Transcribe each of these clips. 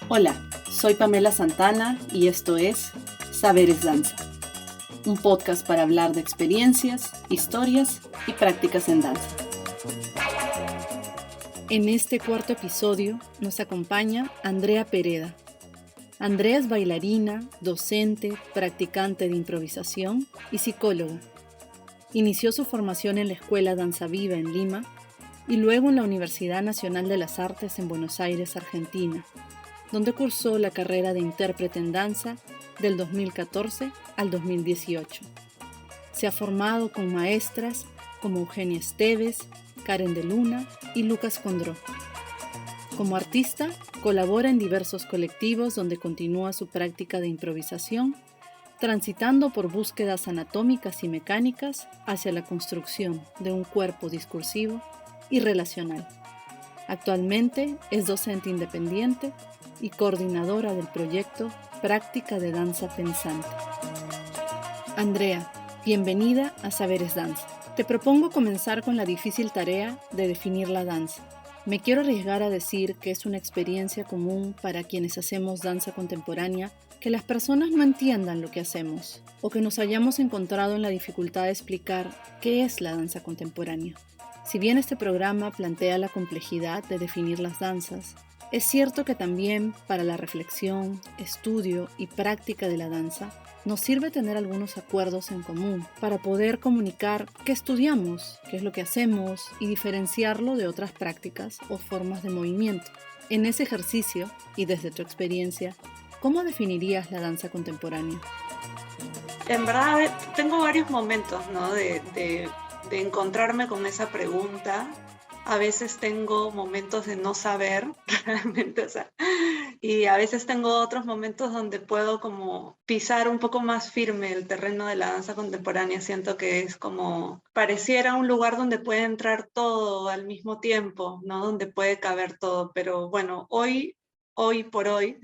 Hola, soy Pamela Santana y esto es Saberes Danza, un podcast para hablar de experiencias, historias y prácticas en danza. En este cuarto episodio nos acompaña Andrea Pereda. Andrea es bailarina, docente, practicante de improvisación y psicóloga. Inició su formación en la Escuela Danza Viva en Lima y luego en la Universidad Nacional de las Artes en Buenos Aires, Argentina, donde cursó la carrera de intérprete en danza del 2014 al 2018. Se ha formado con maestras como Eugenia Esteves, Karen de Luna y Lucas Condró. Como artista, colabora en diversos colectivos donde continúa su práctica de improvisación, transitando por búsquedas anatómicas y mecánicas hacia la construcción de un cuerpo discursivo y relacional. Actualmente es docente independiente y coordinadora del proyecto Práctica de Danza Pensante. Andrea, bienvenida a Saberes Danza. Te propongo comenzar con la difícil tarea de definir la danza. Me quiero arriesgar a decir que es una experiencia común para quienes hacemos danza contemporánea que las personas no entiendan lo que hacemos o que nos hayamos encontrado en la dificultad de explicar qué es la danza contemporánea. Si bien este programa plantea la complejidad de definir las danzas, es cierto que también para la reflexión, estudio y práctica de la danza nos sirve tener algunos acuerdos en común para poder comunicar qué estudiamos, qué es lo que hacemos y diferenciarlo de otras prácticas o formas de movimiento. En ese ejercicio, y desde tu experiencia, ¿cómo definirías la danza contemporánea? En verdad, tengo varios momentos, ¿no? de encontrarme con esa pregunta. A veces tengo momentos de no saber realmente, y a veces tengo otros momentos donde puedo como pisar un poco más firme el terreno de la danza contemporánea. Siento que es como, pareciera un lugar donde puede entrar todo al mismo tiempo, ¿no? Donde puede caber todo, pero bueno, hoy por hoy,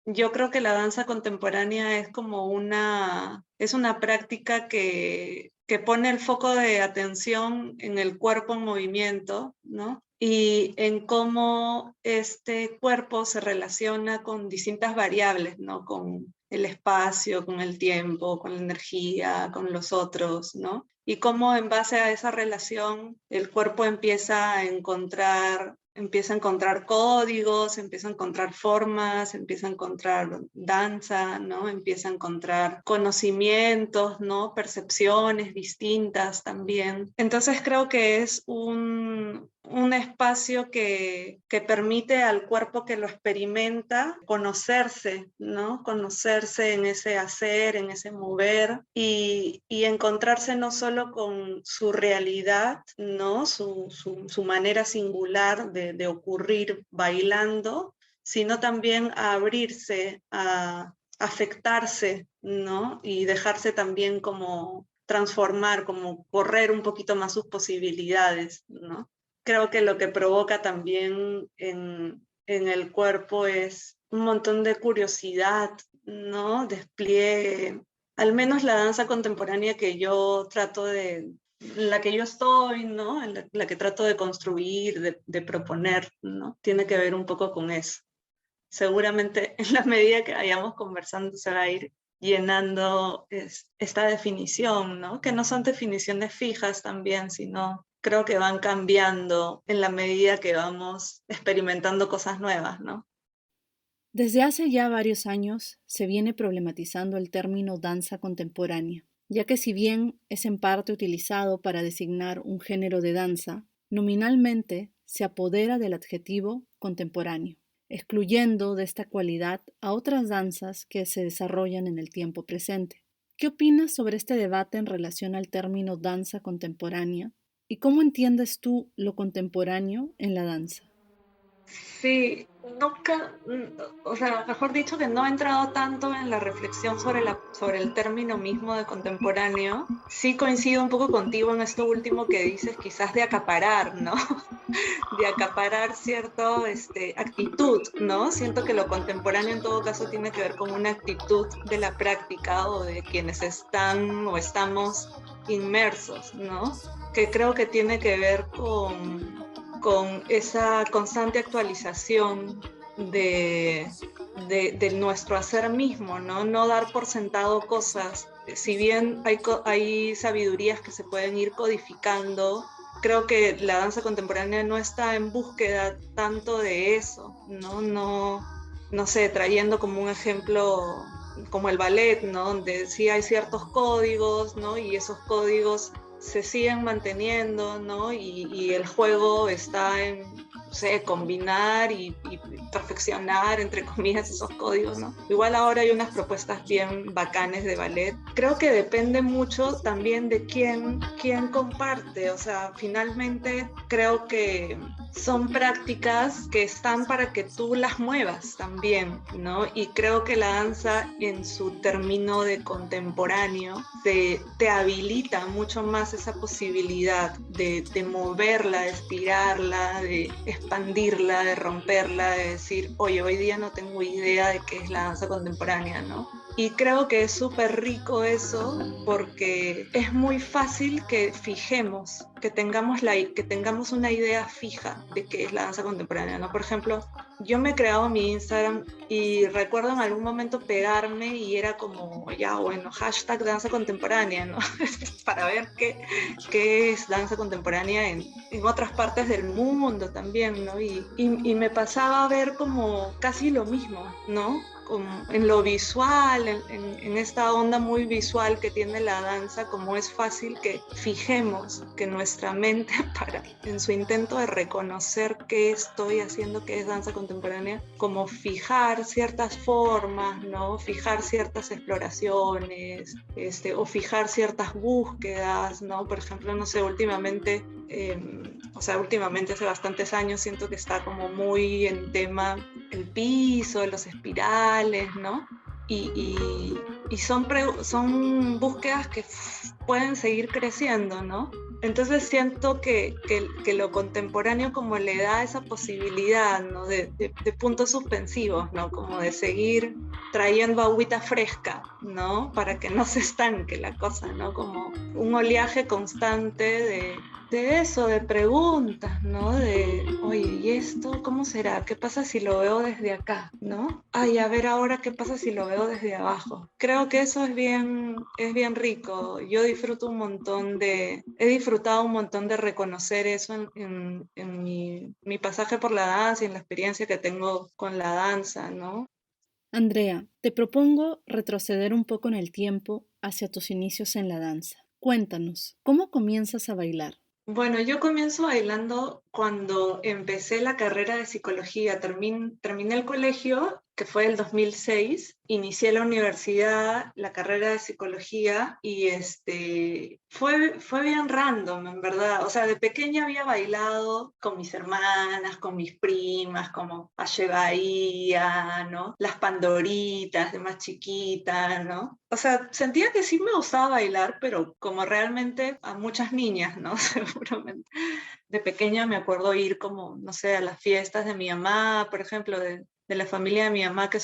yo creo que la danza contemporánea es como es una práctica que pone el foco de atención en el cuerpo en movimiento, ¿no? Y en cómo este cuerpo se relaciona con distintas variables, ¿no? Con el espacio, con el tiempo, con la energía, con los otros, ¿no? Y cómo en base a esa relación el cuerpo empieza a encontrar códigos, empieza a encontrar formas, empieza a encontrar danza, ¿no? Empieza a encontrar conocimientos, ¿no? Percepciones distintas también. Entonces creo que es un espacio que permite al cuerpo que lo experimenta conocerse, ¿no? Conocerse en ese hacer, en ese mover y encontrarse no solo con su realidad, ¿no? Su manera singular de ocurrir bailando, sino también a abrirse, a afectarse, ¿no? Y dejarse también como transformar, como correr un poquito más sus posibilidades, ¿no? Creo que lo que provoca también en el cuerpo es un montón de curiosidad, ¿no? Despliegue. Al menos la danza contemporánea que yo trato la que yo estoy, ¿no? En la que trato de construir, de proponer, ¿no? Tiene que ver un poco con eso. Seguramente en la medida que vayamos conversando se va a ir llenando esta definición, ¿no? Que no son definiciones fijas también, sino creo que van cambiando en la medida que vamos experimentando cosas nuevas, ¿no? Desde hace ya varios años se viene problematizando el término danza contemporánea, ya que si bien es en parte utilizado para designar un género de danza, nominalmente se apodera del adjetivo contemporáneo, excluyendo de esta cualidad a otras danzas que se desarrollan en el tiempo presente. ¿Qué opinas sobre este debate en relación al término danza contemporánea y cómo entiendes tú lo contemporáneo en la danza? Sí, nunca, o sea, mejor dicho que no he entrado tanto en la reflexión sobre el término mismo de contemporáneo. Sí coincido un poco contigo en esto último que dices, quizás de acaparar, ¿no? De acaparar cierta actitud, ¿no? Siento que lo contemporáneo en todo caso tiene que ver con una actitud de la práctica o de quienes están o estamos inmersos, ¿no? Que creo que tiene que ver con esa constante actualización de nuestro hacer mismo, ¿no? No dar por sentado cosas. Si bien hay sabidurías que se pueden ir codificando, creo que la danza contemporánea no está en búsqueda tanto de eso, ¿no? No sé, trayendo como un ejemplo como el ballet, ¿no? Donde sí hay ciertos códigos, ¿no? Y esos códigos se siguen manteniendo, ¿no? Y el juego está en, no sé, combinar y perfeccionar, entre comillas, esos códigos, ¿no? Igual ahora hay unas propuestas bien bacanes de ballet. Creo que depende mucho también de quién comparte, o sea, finalmente creo que son prácticas que están para que tú las muevas también, ¿no? Y creo que la danza en su término de contemporáneo te habilita mucho más esa posibilidad de moverla, de estirarla, de expandirla, de romperla, de decir, oye, hoy día no tengo idea de qué es la danza contemporánea, ¿no? Y creo que es súper rico eso porque es muy fácil que fijemos, que tengamos una idea fija de qué es la danza contemporánea, ¿no? Por ejemplo, yo me he creado mi Instagram y recuerdo en algún momento pegarme y era como, ya bueno, hashtag danza contemporánea, ¿no? Para ver qué es danza contemporánea en otras partes del mundo también, ¿no? Y me pasaba a ver como casi lo mismo, ¿no? Como en lo visual, en esta onda muy visual que tiene la danza, como es fácil que fijemos que nuestra mente en su intento de reconocer qué estoy haciendo, qué es danza contemporánea, como fijar ciertas formas, ¿no? Fijar ciertas exploraciones, o fijar ciertas búsquedas, ¿no? Por ejemplo, no sé, últimamente, últimamente hace bastantes años siento que está como muy en tema el piso, los espirales, ¿no? Y son búsquedas que pueden seguir creciendo, ¿no? Entonces siento que lo contemporáneo como le da esa posibilidad, ¿no? De puntos suspensivos, ¿no? Como de seguir trayendo agüita fresca, ¿no? Para que no se estanque la cosa, ¿no? Como un oleaje constante de eso, de preguntas, ¿no? De, oye, ¿y esto cómo será? ¿Qué pasa si lo veo desde acá? ¿No? Ay, a ver ahora qué pasa si lo veo desde abajo. Creo que eso es bien rico. Yo disfruto he disfrutado un montón de reconocer eso en mi pasaje por la danza y en la experiencia que tengo con la danza, ¿no? Andrea, te propongo retroceder un poco en el tiempo hacia tus inicios en la danza. Cuéntanos, ¿cómo comienzas a bailar? Bueno, yo comienzo bailando cuando empecé la carrera de psicología. Terminé el colegio, que fue el 2006, inicié la universidad, la carrera de psicología, y fue bien random, en verdad. O sea, de pequeña había bailado con mis hermanas, con mis primas, como Aye Bahía, ¿no? Las Pandoritas de más chiquita, ¿no? O sea, sentía que sí me gustaba bailar, pero como realmente a muchas niñas, ¿no? Seguramente. De pequeña me acuerdo ir como, no sé, a las fiestas de mi mamá, por ejemplo, de la familia de mi mamá, que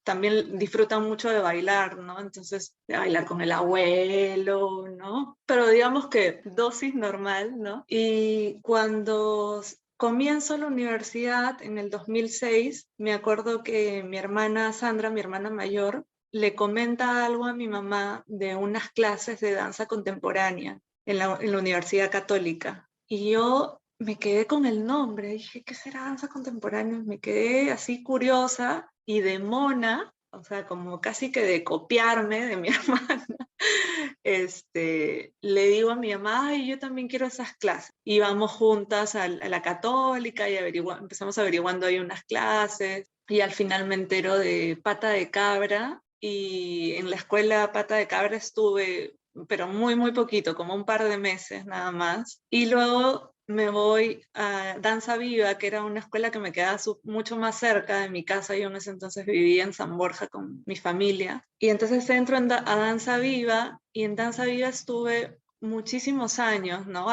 también disfrutan mucho de bailar, ¿no? Entonces, de bailar con el abuelo, ¿no? Pero digamos que dosis normal, ¿no? Y cuando comienzo la universidad en el 2006, me acuerdo que mi hermana Sandra, mi hermana mayor, le comenta algo a mi mamá de unas clases de danza contemporánea en la Universidad Católica. Y yo me quedé con el nombre, dije, ¿qué será danza contemporánea? Me quedé así curiosa y de mona, o sea, como casi que de copiarme de mi hermana, le digo a mi mamá, ay, yo también quiero esas clases. Y vamos juntas a la Católica y empezamos averiguando ahí unas clases y al final me entero de Pata de Cabra y en la escuela Pata de Cabra estuve, pero muy, muy poquito, como un par de meses nada más. Y luego me voy a Danza Viva, que era una escuela que me quedaba mucho más cerca de mi casa. Yo en ese entonces vivía en San Borja con mi familia. Y entonces entro a Danza Viva y en Danza Viva estuve muchísimos años, ¿no?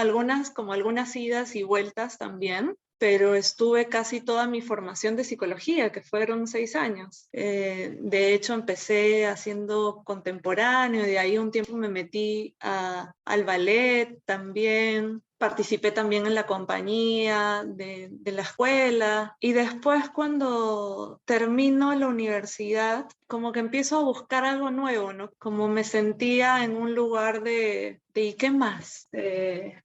Como algunas idas y vueltas también, pero estuve casi toda mi formación de psicología, que fueron 6 años. De hecho, empecé haciendo contemporáneo, de ahí un tiempo me metí al ballet también, participé también en la compañía de la escuela, y después cuando termino la universidad, como que empiezo a buscar algo nuevo, ¿no? Como me sentía en un lugar ¿y qué más?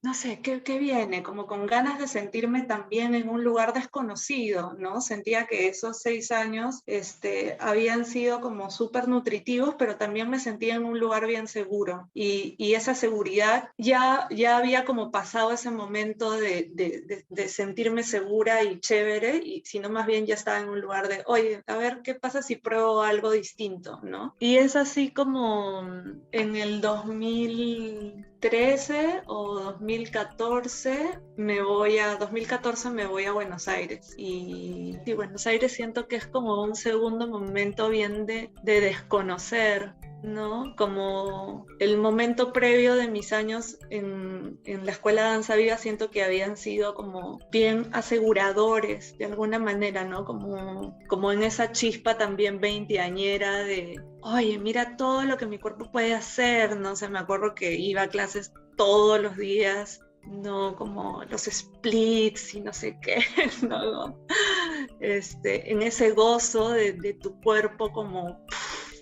No sé, ¿qué viene? Como con ganas de sentirme también en un lugar desconocido, ¿no? Sentía que esos 6 años habían sido como súper nutritivos, pero también me sentía en un lugar bien seguro. Y esa seguridad ya había como pasado ese momento de sentirme segura y chévere, y sino más bien ya estaba en un lugar de, oye, a ver, ¿qué pasa si pruebo algo distinto, ¿no? Y es así como en el 2013 o 2014 2014 me voy a Buenos Aires, y Buenos Aires siento que es como un segundo momento bien de desconocer, ¿no? Como el momento previo de mis años en la Escuela de Danza Viva, siento que habían sido como bien aseguradores de alguna manera, ¿no? Como en esa chispa también veinteañera de, oye, mira todo lo que mi cuerpo puede hacer, ¿no? O sea, me acuerdo que iba a clases todos los días, no como los splits y no sé qué, ¿no? En ese gozo de tu cuerpo como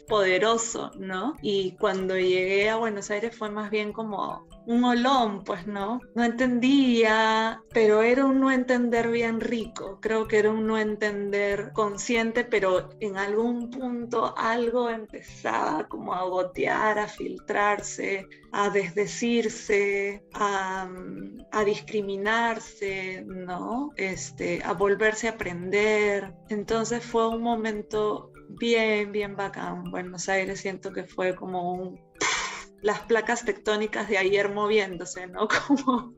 poderoso, ¿no? Y cuando llegué a Buenos Aires fue más bien como un olón, pues, ¿no? No entendía, pero era un no entender bien rico. Creo que era un no entender consciente, pero en algún punto algo empezaba como a gotear, a filtrarse, a desdecirse, a discriminarse, ¿no? A volverse a aprender. Entonces fue un momento bien bacán. Buenos Aires siento que fue como las placas tectónicas de ayer moviéndose, ¿no? Como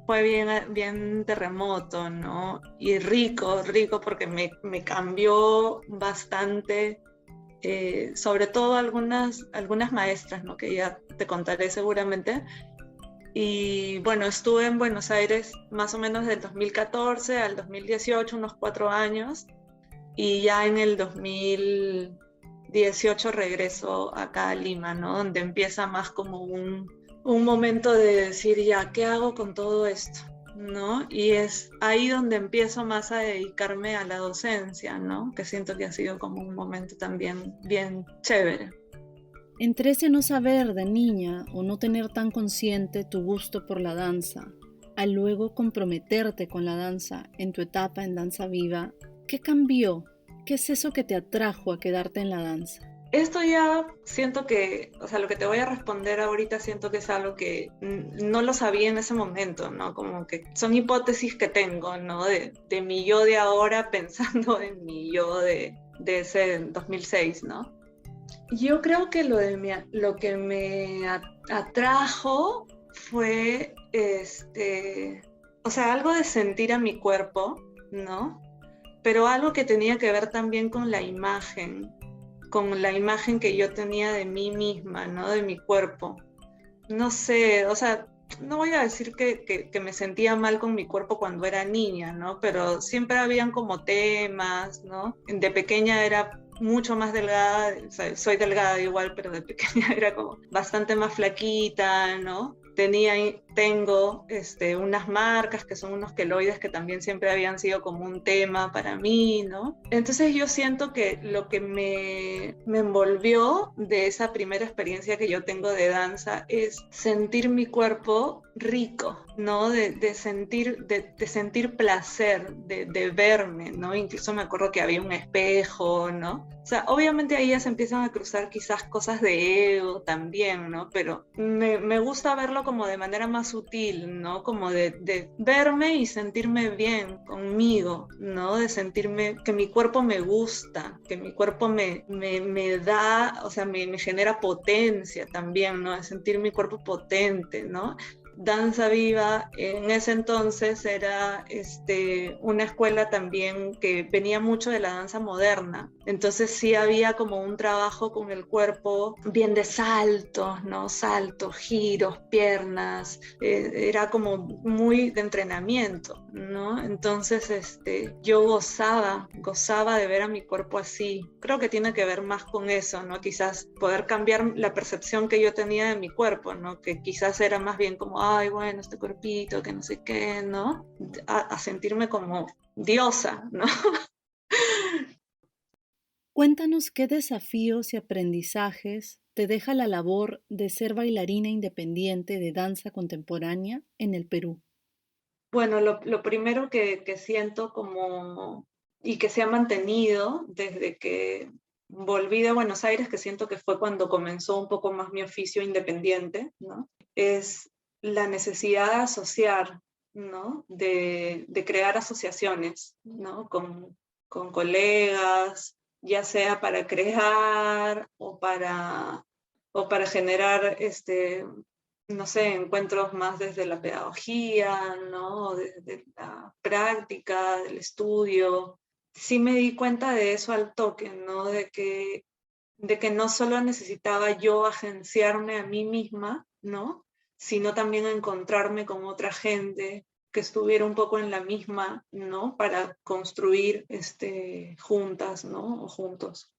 fue bien terremoto, ¿no? Y rico porque me cambió bastante, sobre todo algunas maestras, ¿no? Que ya te contaré seguramente. Y bueno, estuve en Buenos Aires más o menos del 2014 al 2018, unos 4 años. Y ya en el 2018 regreso acá a Lima, ¿no? Donde empieza más como un momento de decir, ya, ¿qué hago con todo esto? ¿No? Y es ahí donde empiezo más a dedicarme a la docencia, ¿no? Que siento que ha sido como un momento también bien chévere. Entre ese no saber de niña o no tener tan consciente tu gusto por la danza, al luego comprometerte con la danza en tu etapa en Danza Viva, ¿qué cambió? ¿Qué es eso que te atrajo a quedarte en la danza? Esto ya siento que, o sea, lo que te voy a responder ahorita siento que es algo que no lo sabía en ese momento, ¿no? Como que son hipótesis que tengo, ¿no? De mi yo de ahora pensando en mi yo de ese 2006, ¿no? Yo creo que lo que me atrajo fue, o sea, algo de sentir a mi cuerpo, ¿no? Pero algo que tenía que ver también con la imagen que yo tenía de mí misma, ¿no? De mi cuerpo. No sé, o sea, no voy a decir que me sentía mal con mi cuerpo cuando era niña, ¿no? Pero siempre habían como temas, ¿no? De pequeña era mucho más delgada, o sea, soy delgada igual, pero de pequeña era como bastante más flaquita, ¿no? Tengo unas marcas que son unos queloides que también siempre habían sido como un tema para mí, ¿no? Entonces yo siento que lo que me envolvió de esa primera experiencia que yo tengo de danza es sentir mi cuerpo rico, ¿no? De sentir placer, de verme, ¿no? Incluso me acuerdo que había un espejo, ¿no? O sea, obviamente ahí ya se empiezan a cruzar quizás cosas de ego también, ¿no? Pero me gusta verlo como de manera más sutil, ¿no? Como de verme y sentirme bien conmigo, ¿no? De sentirme que mi cuerpo me gusta, que mi cuerpo me da, o sea, me genera potencia también, ¿no? De sentir mi cuerpo potente, ¿no? Danza Viva en ese entonces era una escuela también que venía mucho de la danza moderna, entonces sí había como un trabajo con el cuerpo bien de saltos, ¿no? Saltos, giros, piernas, era como muy de entrenamiento, ¿no? Entonces yo gozaba de ver a mi cuerpo así. Creo que tiene que ver más con eso, ¿no? Quizás poder cambiar la percepción que yo tenía de mi cuerpo, ¿no? Que quizás era más bien como, ay, bueno, este cuerpito, que no sé qué, ¿no? A sentirme como diosa, ¿no? Cuéntanos qué desafíos y aprendizajes te deja la labor de ser bailarina independiente de danza contemporánea en el Perú. Bueno, lo primero que siento como, y que se ha mantenido desde que volví de Buenos Aires, que siento que fue cuando comenzó un poco más mi oficio independiente, ¿no? Es la necesidad de asociar, ¿no? De crear asociaciones, ¿no? Con colegas, ya sea para crear o para generar no sé, encuentros más desde la pedagogía, ¿no? Desde la práctica, del estudio. Sí me di cuenta de eso al toque, ¿no? De que no solo necesitaba yo agenciarme a mí misma, ¿no? Sino también encontrarme con otra gente que estuviera un poco en la misma, ¿no? Para construir juntas, ¿no? O juntos.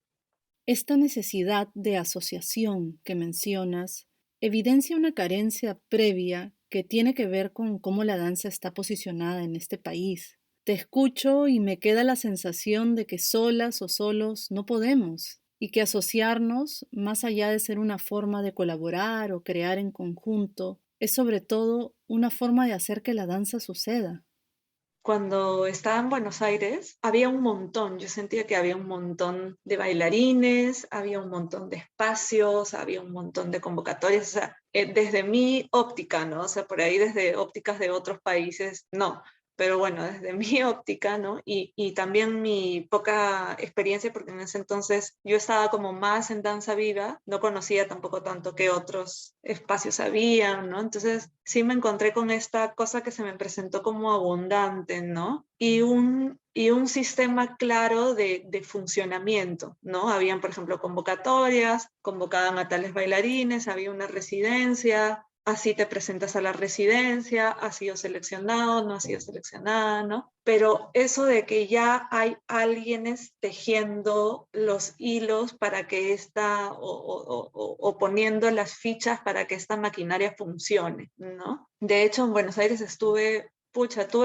Esta necesidad de asociación que mencionas evidencia una carencia previa que tiene que ver con cómo la danza está posicionada en este país. Te escucho y me queda la sensación de que solas o solos no podemos y que asociarnos, más allá de ser una forma de colaborar o crear en conjunto, es sobre todo una forma de hacer que la danza suceda. Cuando estaba en Buenos Aires, había un montón, yo sentía que había un montón de bailarines, había un montón de espacios, había un montón de convocatorias, o sea, desde mi óptica, ¿no? O sea, por ahí desde ópticas de otros países, no, pero bueno, desde mi óptica, ¿no? Y también mi poca experiencia, porque en ese entonces yo estaba como más en danza viva, no conocía tampoco tanto qué otros espacios habían, ¿no? Entonces sí me encontré con esta cosa que se me presentó como abundante, ¿no? Y un sistema claro de funcionamiento, ¿no? Habían, por ejemplo, convocatorias, convocaban a tales bailarines, había una residencia, así te presentas a la residencia, has sido seleccionado, no has sido seleccionada, ¿no? Pero eso de que ya hay alguienes tejiendo los hilos para que o poniendo las fichas para que esta maquinaria funcione, ¿no? De hecho, en Buenos Aires tuve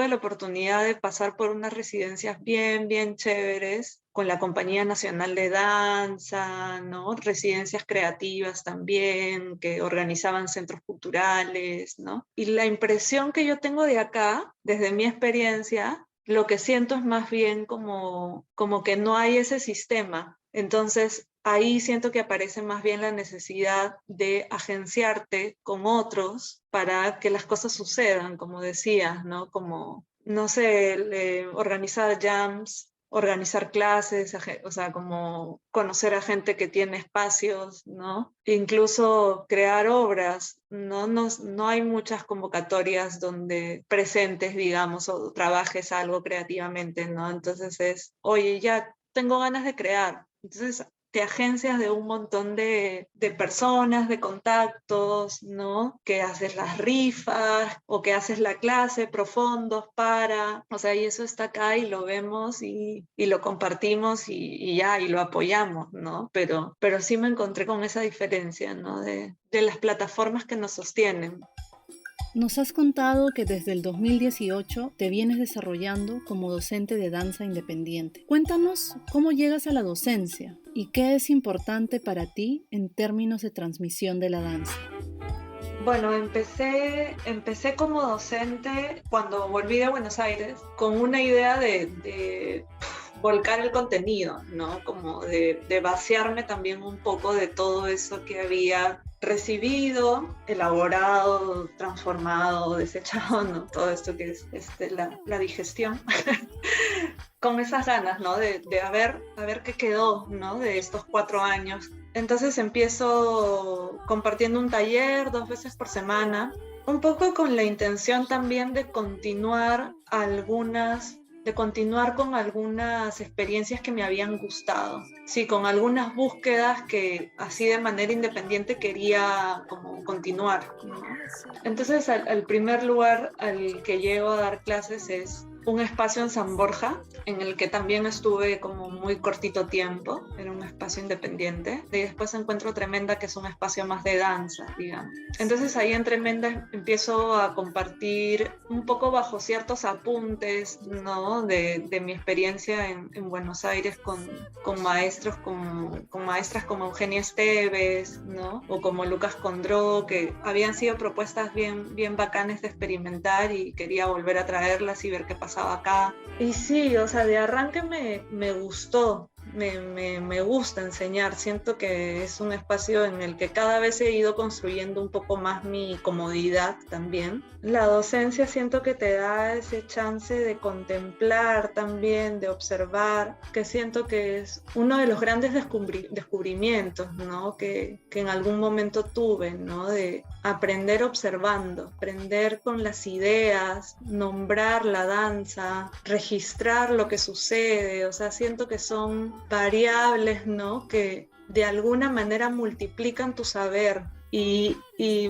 la oportunidad de pasar por unas residencias bien chéveres con la Compañía Nacional de Danza, ¿no? Residencias creativas también, que organizaban centros culturales, ¿no? Y la impresión que yo tengo de acá, desde mi experiencia, lo que siento es más bien como que no hay ese sistema. Entonces, ahí siento que aparece más bien la necesidad de agenciarte con otros para que las cosas sucedan, como decías, ¿no? Como, no sé, organizar jams, organizar clases, o sea, como conocer a gente que tiene espacios, ¿no? Incluso crear obras, ¿no? No hay muchas convocatorias donde presentes, digamos, o trabajes algo creativamente, ¿no? Entonces oye, ya tengo ganas de crear. Entonces te agencias de un montón de personas, de contactos, ¿no? Que haces las rifas o que haces la clase, profundos para, o sea, y eso está acá y lo vemos y lo compartimos y ya, y lo apoyamos, ¿no? Pero sí me encontré con esa diferencia, ¿no? De las plataformas que nos sostienen. Nos has contado que desde el 2018 te vienes desarrollando como docente de danza independiente. Cuéntanos cómo llegas a la docencia y qué es importante para ti en términos de transmisión de la danza. Bueno, empecé como docente cuando volví de Buenos Aires con una idea de volcar el contenido, ¿no? Como de vaciarme también un poco de todo eso que había recibido, elaborado, transformado, desechado, ¿no? Todo esto que es la digestión. Con esas ganas, ¿no? De a ver qué quedó, ¿no? De estos 4 años. Entonces empiezo compartiendo un taller 2 veces por semana, un poco con la intención también de continuar con algunas experiencias que me habían gustado. Sí, con algunas búsquedas que así de manera independiente quería como continuar, ¿no? Entonces, al primer lugar al que llego a dar clases es un espacio en San Borja, en el que también estuve como muy cortito tiempo, era un espacio independiente. Y después encuentro Tremenda, que es un espacio más de danza, digamos. Entonces ahí en Tremenda empiezo a compartir un poco bajo ciertos apuntes, ¿no? De mi experiencia en Buenos Aires con maestros, con maestras como Eugenia Esteves, ¿no? O como Lucas Condró, que habían sido propuestas bien, bien bacanes de experimentar y quería volver a traerlas y ver qué pasaba acá. Y sí, o sea, de arranque me gustó. Me gusta enseñar, siento que es un espacio en el que cada vez he ido construyendo un poco más mi comodidad también. La docencia siento que te da ese chance de contemplar también, de observar, que siento que es uno de los grandes descubrimientos, ¿no? que en algún momento tuve, ¿no? De aprender observando, aprender con las ideas, nombrar la danza, registrar lo que sucede, o sea, siento que son variables, ¿no? Que de alguna manera multiplican tu saber y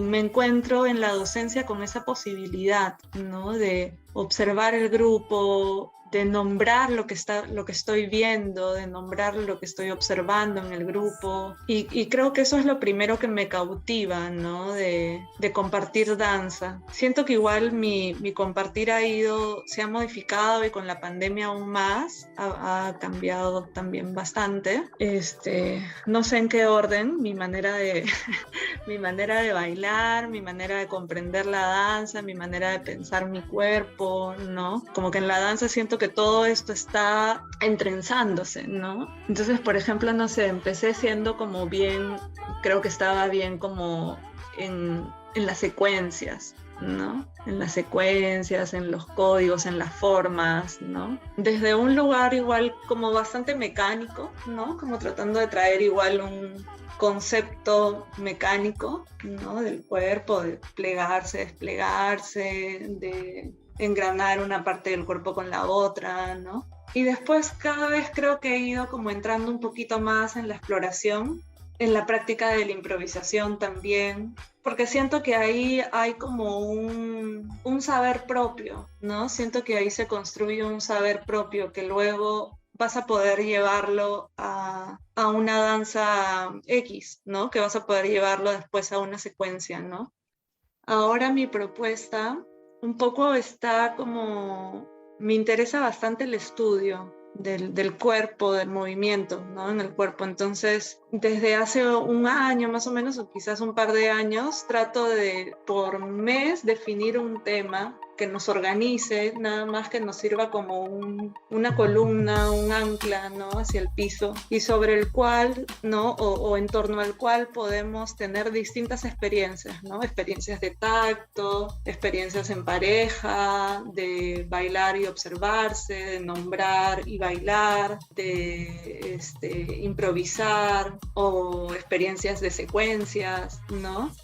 me encuentro en la docencia con esa posibilidad, ¿no? De observar el grupo, de nombrar lo que estoy viendo, de nombrar lo que estoy observando en el grupo. Y creo que eso es lo primero que me cautiva, ¿no? De compartir danza. Siento que igual mi compartir se ha modificado y con la pandemia aún más, ha cambiado también bastante. No sé en qué orden, mi manera de bailar, mi manera de comprender la danza, mi manera de pensar mi cuerpo, ¿no? Como que en la danza siento que todo esto está entrenzándose, ¿no? Entonces, por ejemplo, no sé, empecé siendo como bien, creo que estaba bien como en las secuencias, ¿no? En las secuencias, en los códigos, en las formas, ¿no? Desde un lugar igual como bastante mecánico, ¿no? Como tratando de traer igual un concepto mecánico, ¿no? Del cuerpo, de plegarse, desplegarse, de engranar una parte del cuerpo con la otra, ¿no? Y después cada vez creo que he ido como entrando un poquito más en la exploración, en la práctica de la improvisación también, porque siento que ahí hay como un saber propio, ¿no? Siento que ahí se construye un saber propio que luego vas a poder llevarlo a una danza X, ¿no? Que vas a poder llevarlo después a una secuencia, ¿no? Ahora mi propuesta un poco está como, me interesa bastante el estudio del cuerpo, del movimiento, ¿no? En el cuerpo. Entonces, desde hace un año más o menos, o quizás un par de años, trato de por mes definir un tema que nos organice, nada más que nos sirva como una columna, un ancla, ¿no? Hacia el piso, y sobre el cual, ¿no? O en torno al cual podemos tener distintas experiencias, ¿no? Experiencias de tacto, experiencias en pareja, de bailar y observarse, de nombrar y bailar, de improvisar, o experiencias de secuencias, ¿no?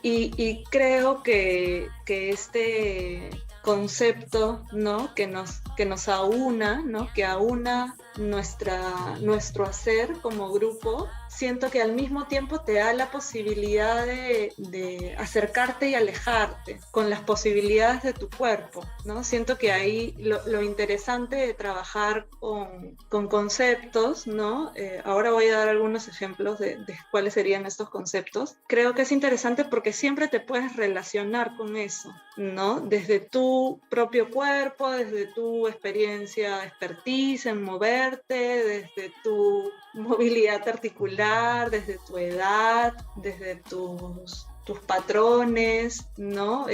Y creo que este concepto, ¿no? que nos aúna, ¿no? Que aúna nuestro hacer como grupo, siento que al mismo tiempo te da la posibilidad de acercarte y alejarte con las posibilidades de tu cuerpo, ¿no? Siento que ahí lo interesante de trabajar con conceptos, ¿no? Ahora voy a dar algunos ejemplos de cuáles serían estos conceptos. Creo que es interesante porque siempre te puedes relacionar con eso, ¿no? Desde tu propio cuerpo, desde tu experiencia, expertise en moverte, desde tu movilidad articular, desde tu edad, desde tus patrones, ¿no?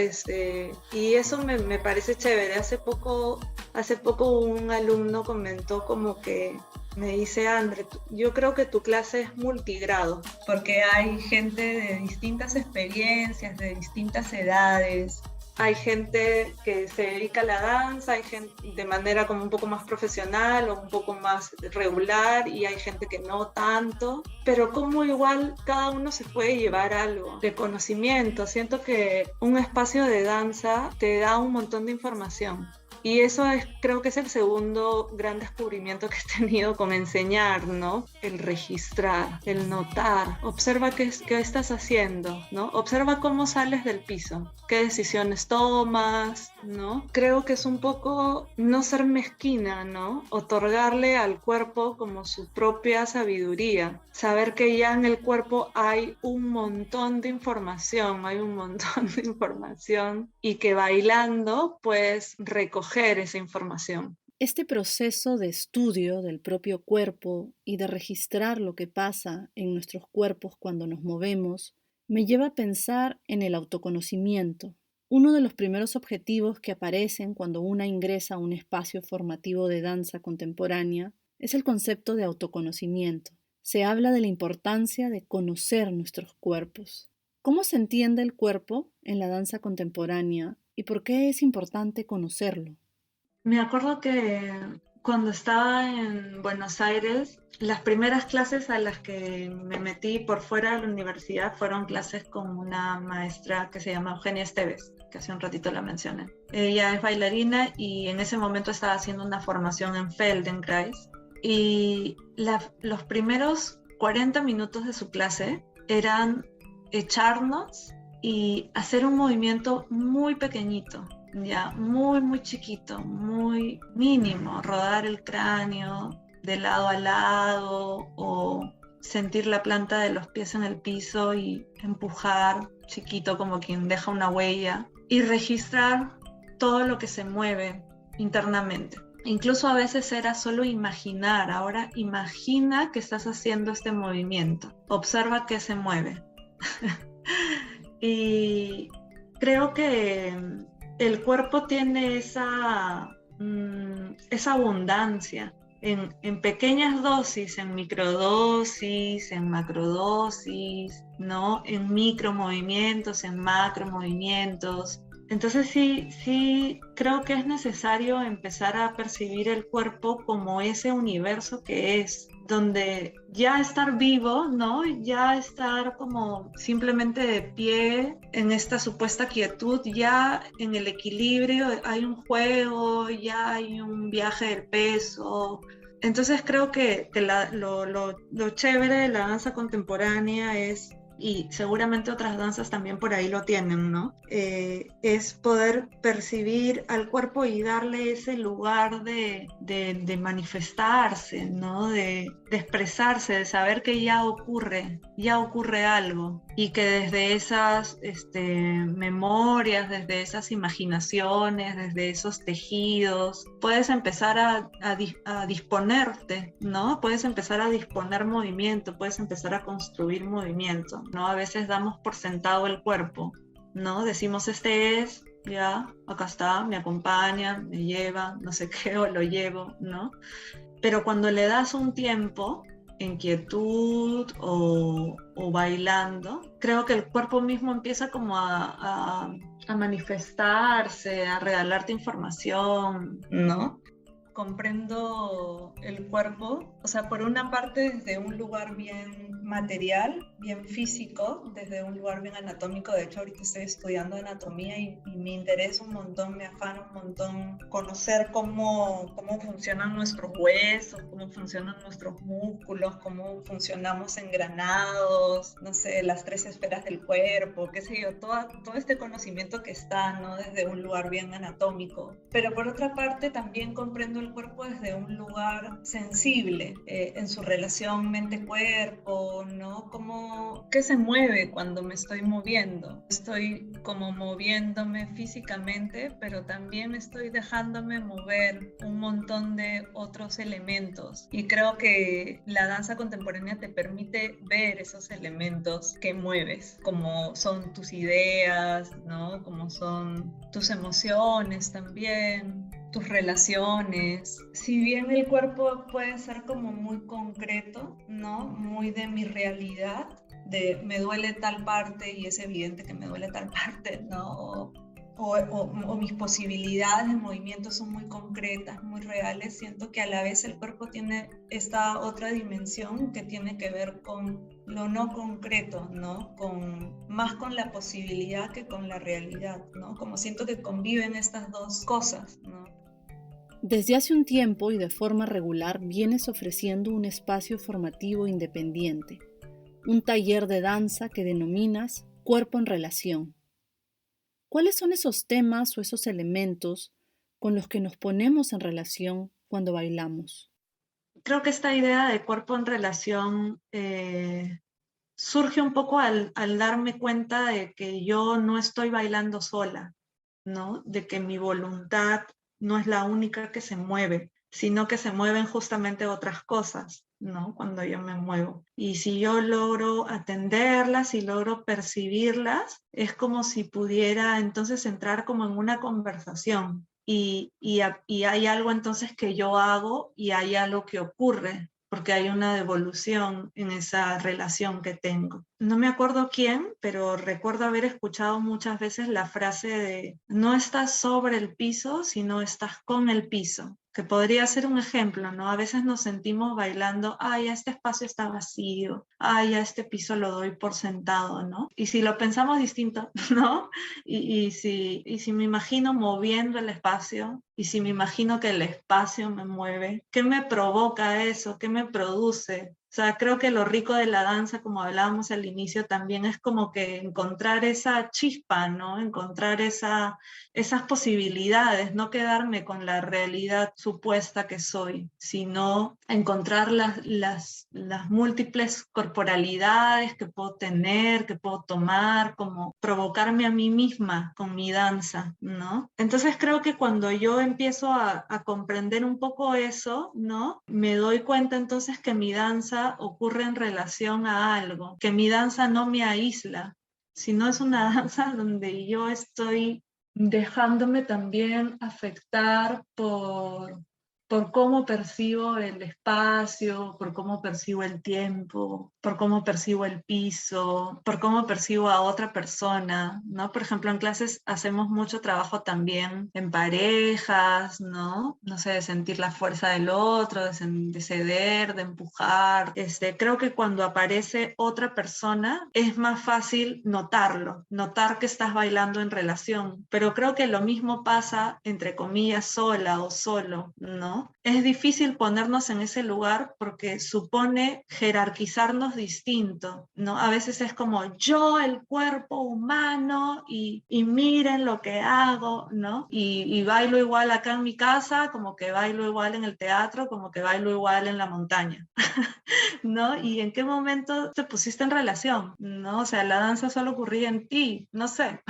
Y eso me parece chévere. Hace poco un alumno comentó como que me dice: André, yo creo que tu clase es multigrado, porque hay gente de distintas experiencias, de distintas edades. Hay gente que se dedica a la danza, hay gente de manera como un poco más profesional o un poco más regular, y hay gente que no tanto, pero como igual cada uno se puede llevar algo de conocimiento. Siento que un espacio de danza te da un montón de información, Y eso creo que es el segundo gran descubrimiento que he tenido con enseñar, ¿no? El registrar, el notar. Observa qué estás haciendo, ¿no? Observa cómo sales del piso, qué decisiones tomas, ¿no? Creo que es un poco no ser mezquina, ¿no? Otorgarle al cuerpo como su propia sabiduría. Saber que ya en el cuerpo hay un montón de información, y que bailando puedes recoger esa información. Este proceso de estudio del propio cuerpo y de registrar lo que pasa en nuestros cuerpos cuando nos movemos me lleva a pensar en el autoconocimiento. Uno de los primeros objetivos que aparecen cuando una ingresa a un espacio formativo de danza contemporánea es el concepto de autoconocimiento. Se habla de la importancia de conocer nuestros cuerpos. ¿Cómo se entiende el cuerpo en la danza contemporánea y por qué es importante conocerlo? Me acuerdo que cuando estaba en Buenos Aires, las primeras clases a las que me metí por fuera de la universidad fueron clases con una maestra que se llama Eugenia Esteves, que hace un ratito la mencioné. Ella es bailarina y en ese momento estaba haciendo una formación en Feldenkrais. Y los primeros 40 minutos de su clase eran echarnos y hacer un movimiento muy pequeñito, ya muy, muy chiquito, muy mínimo, rodar el cráneo de lado a lado o sentir la planta de los pies en el piso y empujar chiquito como quien deja una huella y registrar todo lo que se mueve internamente. Incluso a veces era solo imaginar, ahora imagina que estás haciendo este movimiento, observa que se mueve. Y creo que el cuerpo tiene esa abundancia en pequeñas dosis, en microdosis, en macrodosis, ¿no? En micromovimientos, en macromovimientos. Entonces sí, creo que es necesario empezar a percibir el cuerpo como ese universo que es, donde ya estar vivo, ¿no? Ya estar como simplemente de pie en esta supuesta quietud, ya en el equilibrio hay un juego, ya hay un viaje del peso. Entonces creo que lo chévere de la danza contemporánea es, y seguramente otras danzas también por ahí lo tienen, ¿no? Es poder percibir al cuerpo y darle ese lugar de manifestarse, ¿no? De expresarse, de saber que ya ocurre algo y que desde esas memorias, desde esas imaginaciones, desde esos tejidos, puedes empezar a disponerte, ¿no? Puedes empezar a disponer movimiento, puedes empezar a construir movimiento, ¿no? A veces damos por sentado el cuerpo, ¿no? Decimos, ya, acá está, me acompaña, me lleva, no sé qué, o lo llevo, ¿no? Pero cuando le das un tiempo, en quietud o bailando, creo que el cuerpo mismo empieza como a manifestarse, a regalarte información, ¿no? Comprendo el cuerpo, o sea, por una parte desde un lugar bien material, bien físico, desde un lugar bien anatómico. De hecho, ahorita estoy estudiando anatomía y me interesa un montón, me afana un montón conocer cómo funcionan nuestros huesos, cómo funcionan nuestros músculos, cómo funcionamos engranados, no sé, las 3 esferas del cuerpo, qué sé yo, todo este conocimiento que está, ¿no? Desde un lugar bien anatómico. Pero por otra parte también comprendo el cuerpo desde un lugar sensible, en su relación mente-cuerpo, ¿no? ¿Qué se mueve cuando me estoy moviendo? Estoy como moviéndome físicamente, pero también estoy dejándome mover un montón de otros elementos. Y creo que la danza contemporánea te permite ver esos elementos que mueves, como son tus ideas, ¿no? Como son tus emociones también, tus relaciones. Si bien el cuerpo puede ser como muy concreto, ¿no? Muy de mi realidad, de me duele tal parte y es evidente que me duele tal parte, ¿no? O mis posibilidades de movimiento son muy concretas, muy reales. Siento que a la vez el cuerpo tiene esta otra dimensión que tiene que ver con lo no concreto, ¿no? Más con la posibilidad que con la realidad, ¿no? Como siento que conviven estas dos cosas, ¿no? Desde hace un tiempo y de forma regular vienes ofreciendo un espacio formativo independiente, un taller de danza que denominas Cuerpo en Relación. ¿Cuáles son esos temas o esos elementos con los que nos ponemos en relación cuando bailamos? Creo que esta idea de cuerpo en relación surge un poco al darme cuenta de que yo no estoy bailando sola, ¿no? De que mi voluntad no es la única que se mueve, sino que se mueven justamente otras cosas, ¿no? Cuando yo me muevo. Y si yo logro atenderlas y logro percibirlas, es como si pudiera entonces entrar como en una conversación. Y hay algo entonces que yo hago y hay algo que ocurre, porque hay una devolución en esa relación que tengo. No me acuerdo quién, pero recuerdo haber escuchado muchas veces la frase de no estás sobre el piso, sino estás con el piso, que podría ser un ejemplo, ¿no? A veces nos sentimos bailando, ay, este espacio está vacío, ay, a este piso lo doy por sentado, ¿no? Y si lo pensamos distinto, ¿no? Y si me imagino moviendo el espacio, y si me imagino que el espacio me mueve, ¿qué me provoca eso? ¿Qué me produce? O sea, creo que lo rico de la danza, como hablábamos al inicio, también es como que encontrar esa chispa, ¿no? Encontrar esas posibilidades, no quedarme con la realidad supuesta que soy, sino encontrar las múltiples corporalidades que puedo tener, que puedo tomar, como provocarme a mí misma con mi danza, ¿no? Entonces creo que cuando yo empiezo a comprender un poco eso, ¿no? Me doy cuenta entonces que mi danza ocurre en relación a algo, que mi danza no me aísla, sino es una danza donde yo estoy dejándome también afectar por cómo percibo el espacio, por cómo percibo el tiempo, por cómo percibo el piso, por cómo percibo a otra persona, ¿no? Por ejemplo, en clases hacemos mucho trabajo también en parejas, ¿no? No sé, de sentir la fuerza del otro, de ceder, de empujar. Creo que cuando aparece otra persona es más fácil notarlo, notar que estás bailando en relación, pero creo que lo mismo pasa, entre comillas, sola o solo, ¿no? Es difícil ponernos en ese lugar porque supone jerarquizarnos distinto, ¿no? A veces es como yo, el cuerpo humano, y miren lo que hago, ¿no? Y bailo igual acá en mi casa, como que bailo igual en el teatro, como que bailo igual en la montaña, ¿no? ¿Y en qué momento te pusiste en relación, ¿no? O sea, la danza solo ocurría en ti, no sé.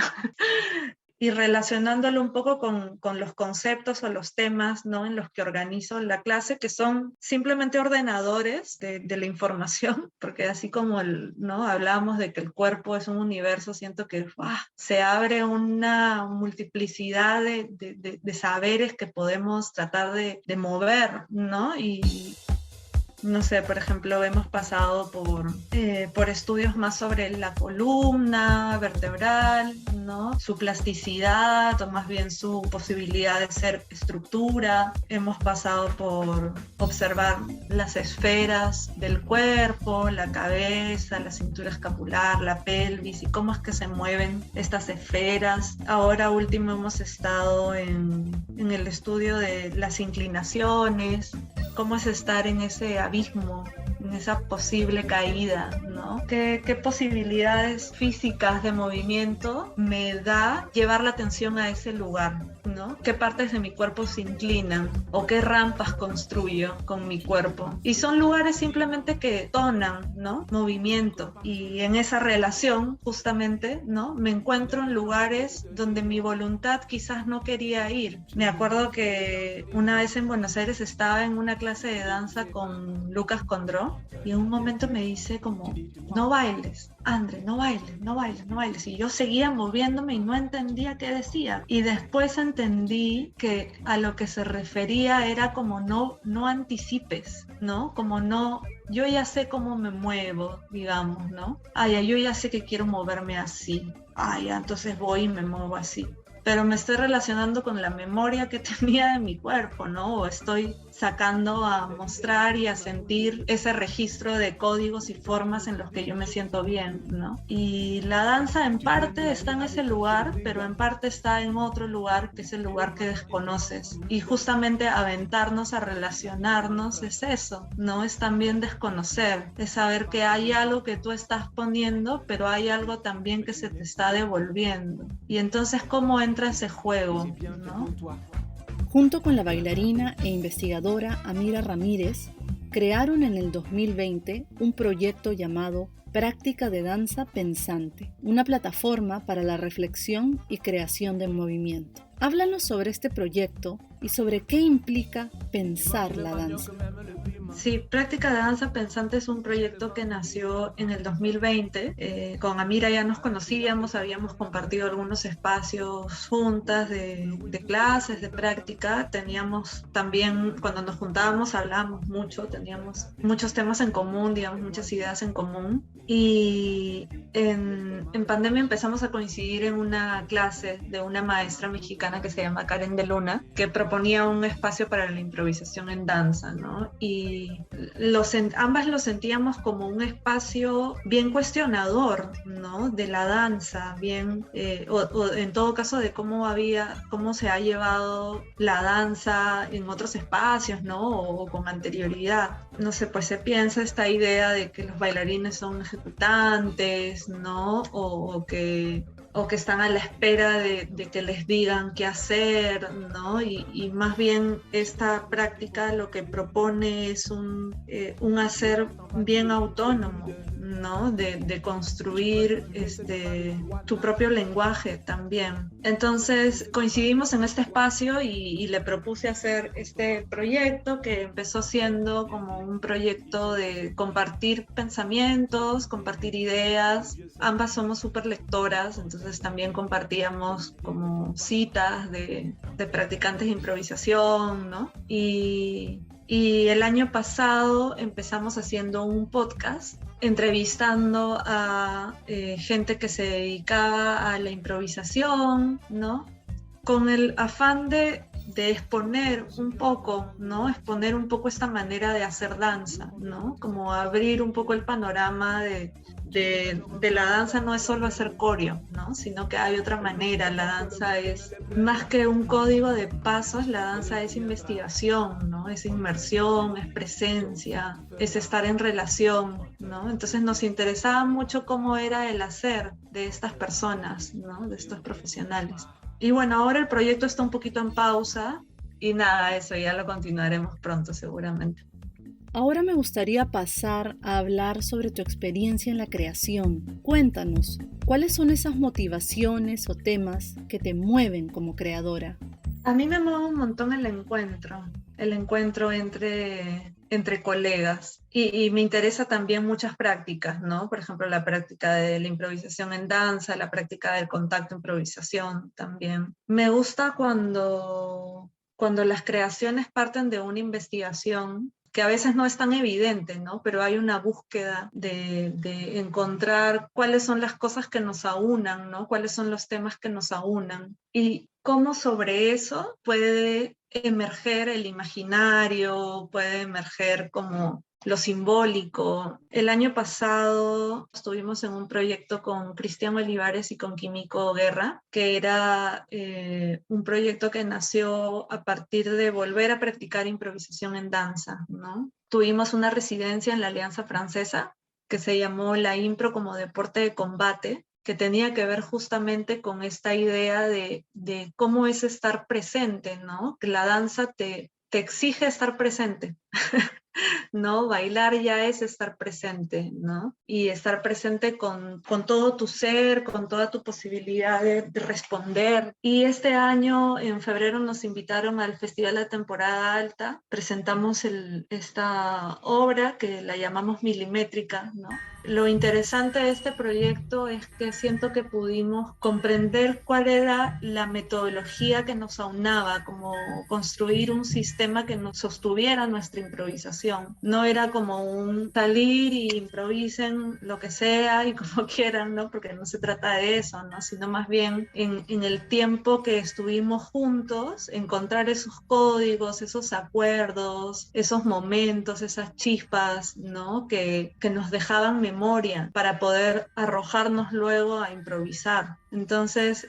Y relacionándolo un poco con los conceptos o los temas, ¿no? En los que organizo la clase, que son simplemente ordenadores de la información, porque así como ¿no? Hablábamos de que el cuerpo es un universo, siento que se abre una multiplicidad de saberes que podemos tratar de mover, ¿no? Y no sé, por ejemplo, hemos pasado por estudios más sobre la columna vertebral, ¿no? Su plasticidad o más bien su posibilidad de ser estructura. Hemos pasado por observar las esferas del cuerpo, la cabeza, la cintura escapular, la pelvis y cómo es que se mueven estas esferas. Ahora último hemos estado en el estudio de las inclinaciones, cómo es estar en ese abismo, en esa posible caída, ¿no? ¿Qué posibilidades físicas de movimiento me da llevar la atención a ese lugar, ¿no? ¿Qué partes de mi cuerpo se inclinan o qué rampas construyo con mi cuerpo? Y son lugares simplemente que tonan, ¿no? Movimiento. Y en esa relación, justamente, ¿no? Me encuentro en lugares donde mi voluntad quizás no quería ir. Me acuerdo que una vez en Buenos Aires estaba en una clase de danza con Lucas Condró y en un momento me dice como, no bailes, André, no bailes, no bailes, no bailes. Y yo seguía moviéndome y no entendía qué decía. Y después entendí que a lo que se refería era como no anticipes, ¿no? Como no, yo ya sé cómo me muevo, digamos, ¿no? Yo ya sé que quiero moverme así. Entonces voy y me muevo así. pero me estoy relacionando con la memoria que tenía de mi cuerpo, ¿no? O estoy sacando a mostrar y a sentir ese registro de códigos y formas en los que yo me siento bien, ¿no? Y la danza en parte está en ese lugar, pero en parte está en otro lugar, que es el lugar que desconoces. Y justamente aventarnos a relacionarnos es eso, ¿no? Es también desconocer, es saber que hay algo que tú estás poniendo, pero hay algo también que se te está devolviendo. Y entonces, ¿cómo entra ese juego, ¿no? Junto con la bailarina e investigadora Amira Ramírez, crearon en el 2020 un proyecto llamado Práctica de Danza Pensante, una plataforma para la reflexión y creación de movimiento. Háblanos sobre este proyecto y sobre qué implica pensar la danza. Sí, Práctica de Danza Pensante es un proyecto que nació en el 2020. Con Amira ya nos conocíamos, habíamos compartido algunos espacios juntas de clases, de práctica. Teníamos también, cuando nos juntábamos, hablábamos mucho, teníamos muchos temas en común, digamos, muchas ideas en común. Y en pandemia empezamos a coincidir en una clase de una maestra mexicana que se llama Karen de Luna, que proponía un espacio para la improvisación en danza, ¿no? Y ambas lo sentíamos como un espacio bien cuestionador, ¿no? De la danza, bien, o en todo caso de cómo se ha llevado la danza en otros espacios, ¿no? O con anterioridad. No sé, pues se piensa esta idea de que los bailarines son ejecutantes, ¿no? O que están a la espera de que les digan qué hacer, ¿no? Y más bien esta práctica lo que propone es un hacer bien autónomo, ¿no? De construir tu propio lenguaje también. Entonces coincidimos en este espacio y le propuse hacer este proyecto que empezó siendo como un proyecto de compartir pensamientos, compartir ideas. Ambas somos súper lectoras, entonces también compartíamos como citas de practicantes de improvisación, ¿no? Y el año pasado empezamos haciendo un podcast entrevistando a gente que se dedicaba a la improvisación, ¿no? Con el afán de exponer un poco, ¿no? Exponer un poco esta manera de hacer danza, ¿no? Como abrir un poco el panorama de la danza. No es solo hacer coreo, ¿no? Sino que hay otra manera. La danza es más que un código de pasos, la danza es investigación, ¿no? Es inmersión, es presencia, es estar en relación, ¿no? Entonces nos interesaba mucho cómo era el hacer de estas personas, ¿no? De estos profesionales. Y bueno, ahora el proyecto está un poquito en pausa y nada, eso ya lo continuaremos pronto seguramente. Ahora me gustaría pasar a hablar sobre tu experiencia en la creación. Cuéntanos, ¿cuáles son esas motivaciones o temas que te mueven como creadora? A mí me mueve un montón el encuentro entre colegas y me interesa también muchas prácticas, ¿no? Por ejemplo, la práctica de la improvisación en danza, la práctica del contacto improvisación también. Me gusta cuando las creaciones parten de una investigación que a veces no es tan evidente, ¿no? Pero hay una búsqueda de encontrar cuáles son las cosas que nos aunan, ¿no? Cuáles son los temas que nos aunan. Y cómo sobre eso puede emerger el imaginario, puede emerger como lo simbólico. El año pasado estuvimos en un proyecto con Cristian Olivares y con Químico Guerra, que era un proyecto que nació a partir de volver a practicar improvisación en danza, ¿no? Tuvimos una residencia en la Alianza Francesa que se llamó La Impro como deporte de combate, que tenía que ver justamente con esta idea de cómo es estar presente, ¿no? Que la danza te exige estar presente. ¿No? Bailar ya es estar presente, ¿no? Y estar presente con todo tu ser, con toda tu posibilidad de responder. Y este año, en febrero, nos invitaron al Festival de Temporada Alta. Presentamos esta obra que la llamamos Milimétrica, ¿no? Lo interesante de este proyecto es que siento que pudimos comprender cuál era la metodología que nos aunaba, como construir un sistema que nos sostuviera nuestra improvisación. No era como un salir y improvisen lo que sea y como quieran, ¿no? Porque no se trata de eso, ¿no? Sino más bien en el tiempo que estuvimos juntos, encontrar esos códigos, esos acuerdos, esos momentos, esas chispas, ¿no? Que nos dejaban memoria para poder arrojarnos luego a improvisar. Entonces,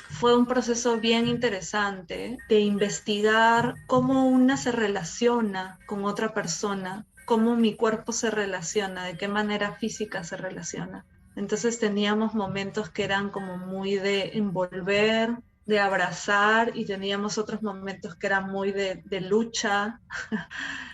fue un proceso bien interesante de investigar cómo una se relaciona con otra persona, cómo mi cuerpo se relaciona, de qué manera física se relaciona. Entonces teníamos momentos que eran como muy de envolver, de abrazar, y teníamos otros momentos que eran muy de lucha.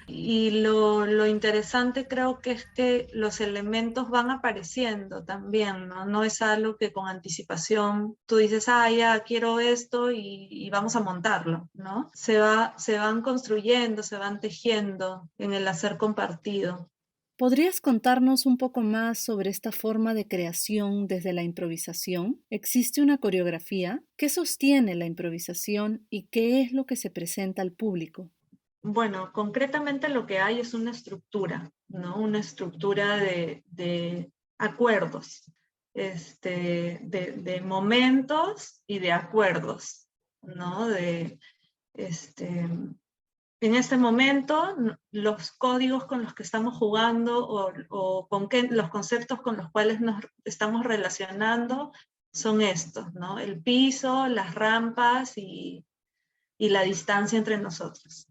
Y lo interesante creo que es que los elementos van apareciendo también, ¿no? No es algo que con anticipación tú dices, ah, ya quiero esto y vamos a montarlo, ¿no? Se van construyendo, se van tejiendo en el hacer compartido. ¿Podrías contarnos un poco más sobre esta forma de creación desde la improvisación? ¿Existe una coreografía? ¿Qué sostiene la improvisación y qué es lo que se presenta al público? Bueno, concretamente lo que hay es una estructura, ¿no? Una estructura de acuerdos, de momentos y de acuerdos, ¿no? En este momento, los códigos con los que estamos jugando o con qué, los conceptos con los cuales nos estamos relacionando son estos, ¿no? El piso, las rampas y la distancia entre nosotros.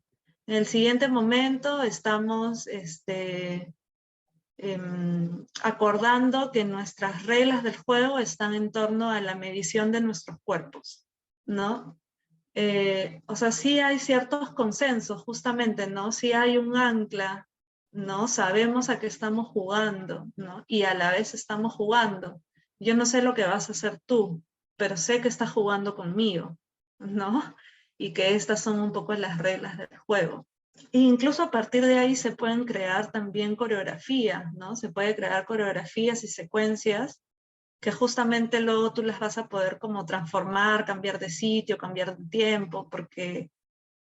En el siguiente momento estamos acordando que nuestras reglas del juego están en torno a la medición de nuestros cuerpos, ¿no? O sea, sí hay ciertos consensos, justamente, ¿no? Sí hay un ancla, ¿no? Sabemos a qué estamos jugando, ¿no? Y a la vez estamos jugando. Yo no sé lo que vas a hacer tú, pero sé que estás jugando conmigo, ¿no? Y que estas son un poco las reglas del juego. E incluso a partir de ahí se pueden crear también coreografías, ¿no? Se puede crear coreografías y secuencias que justamente luego tú las vas a poder como transformar, cambiar de sitio, cambiar de tiempo, porque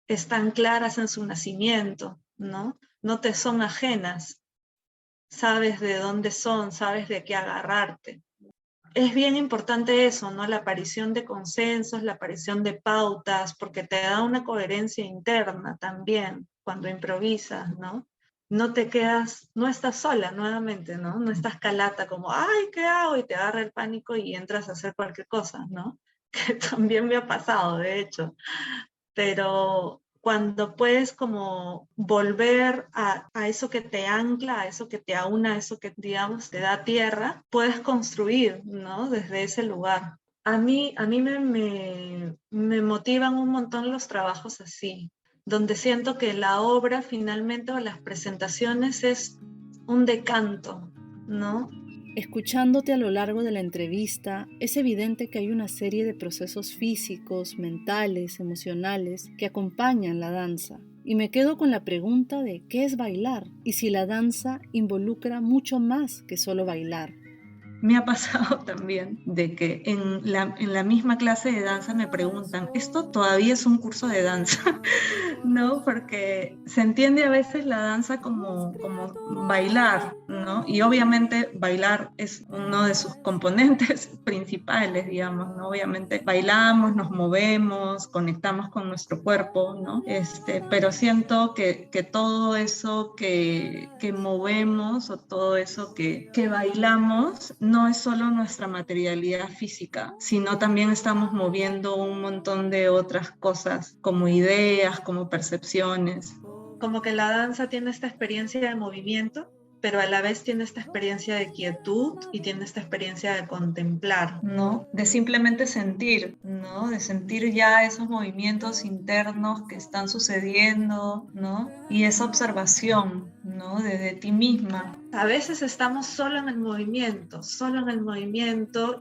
están claras en su nacimiento, ¿no? No te son ajenas, sabes de dónde son, sabes de qué agarrarte. Es bien importante eso, ¿no? La aparición de consensos, la aparición de pautas, porque te da una coherencia interna también cuando improvisas, ¿no? No te quedas, no estás sola nuevamente, ¿no? No estás calata como, ay, ¿qué hago? Y te agarra el pánico y entras a hacer cualquier cosa, ¿no? Que también me ha pasado, de hecho. Pero cuando puedes como volver a eso que te ancla, a eso que te aúna, a eso que, digamos, te da tierra, puedes construir, ¿no? Desde ese lugar. Me motivan un montón los trabajos así, donde siento que la obra finalmente o las presentaciones es un decanto, ¿no? Escuchándote a lo largo de la entrevista, es evidente que hay una serie de procesos físicos, mentales, emocionales que acompañan la danza. Y me quedo con la pregunta de qué es bailar y si la danza involucra mucho más que solo bailar. Me ha pasado también de que en la misma clase de danza me preguntan, ¿esto todavía es un curso de danza? ¿No? Porque se entiende a veces la danza como bailar, ¿no? Y obviamente bailar es uno de sus componentes principales, digamos, ¿no? Obviamente bailamos, nos movemos, conectamos con nuestro cuerpo, ¿no? Pero siento que todo eso que movemos o todo eso que bailamos no es solo nuestra materialidad física, sino también estamos moviendo un montón de otras cosas como ideas, como percepciones. Como que la danza tiene esta experiencia de movimiento, pero a la vez tiene esta experiencia de quietud y tiene esta experiencia de contemplar, ¿no? De simplemente sentir, ¿no? De sentir ya esos movimientos internos que están sucediendo, ¿no? Y esa observación, ¿no? De ti misma. A veces estamos solo en el movimiento,